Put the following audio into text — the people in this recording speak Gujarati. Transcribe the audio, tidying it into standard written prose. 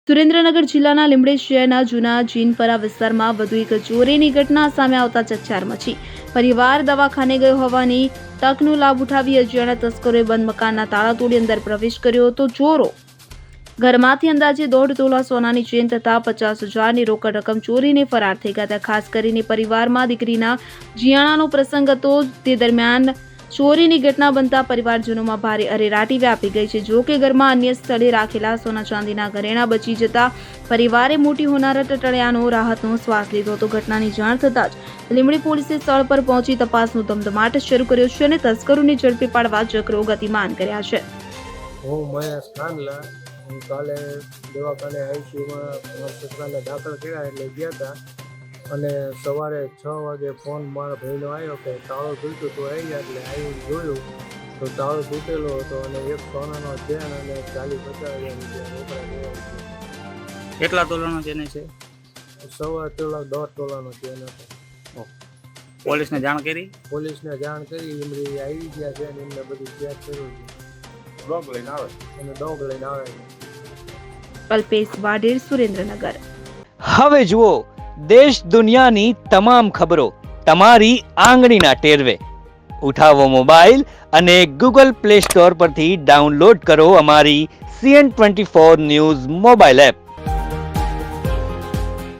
સુરેન્દ્રનગર જિલ્લાના લીંબડી શહેરના જૂના જીનપરા વિસ્તારમાં વધુ એક ચોરીની ઘટના સામે આવતા ચકચાર મચી। પરિવાર દવાખાને ગયો હોવાની તકનો લાભ ઉઠાવી અજાણ્યા તસ્કરોએ બંધ મકાનના તાળા તોડી અંદર પ્રવેશ કર્યો હતો। ચોરો ઘરમાંથી અંદાજે 1.5 તોલા સોનાની ચેન તથા 50,000ની રોકડ રકમ ચોરીને ફરાર થઈ ગયા। ખાસ કરીને પરિવારમાં દીકરીના જિયાણાનો પ્રસંગ હતો। તે દરમિયાન ચોરીની ઘટના બનતા પરિવારજનોમાં ભારે અરેરાટી વ્યાપી ગઈ છે। જો કે ઘરમાં અન્ય સ્થળે રાખેલા સોના ચાંદીના ઘરેણાં બચી જતા પરિવારે મોટી હોનારત ટળ્યાનો રાહતનો શ્વાસ લીધો હતો। ઘટનાની જાણ થતાં જ લીંબડી પોલીસે સ્થળ પર પહોંચી તપાસનો ધમધમાટ શરૂ કર્યો છે અને તસ્કરોને ઝડપી પાડવા ચક્રો ગતિમાન કર્યા છે। હું મહેશ કાંડલા કાલે દવાખાને આઈસીયુમાં છોકરાને દાખલ કર્યા એટલે ગયા હતા અને સવારે 6 વાગે ફોન મારા ભાઈનો આવ્યો કે તાળો તૂટ્યું તો આવી ગયા એટલે આવીને જોયું તો તાળો તૂટેલો હતો અને એક સોનાનો ચેન અને 40-50 હજાર રોકડા ગયા। કેટલા તોલાનો ચેન છે? 1.25 તોલા 1.5 તોલાનો ચેન હતો। પોલીસને જાણ કરી? પોલીસને જાણ કરી, એમરી આવી ગયા છે અને એમને બધું ચેક કર્યું છે। ડોગ લઈને આવે અને ડોગ લઈને આવે છે। અલ્પેશ વાઢેર, સુરેન્દ્રનગર। હવે જુઓ દેશ દુનિયાની તમામ ખબરો તમારી આંગળીના ટેરવે। ઉઠાવો મોબાઈલ અને ગૂગલ પ્લે સ્ટોર પરથી ડાઉનલોડ કરો અમારી CN24 ન્યૂઝ મોબાઈલ એપ।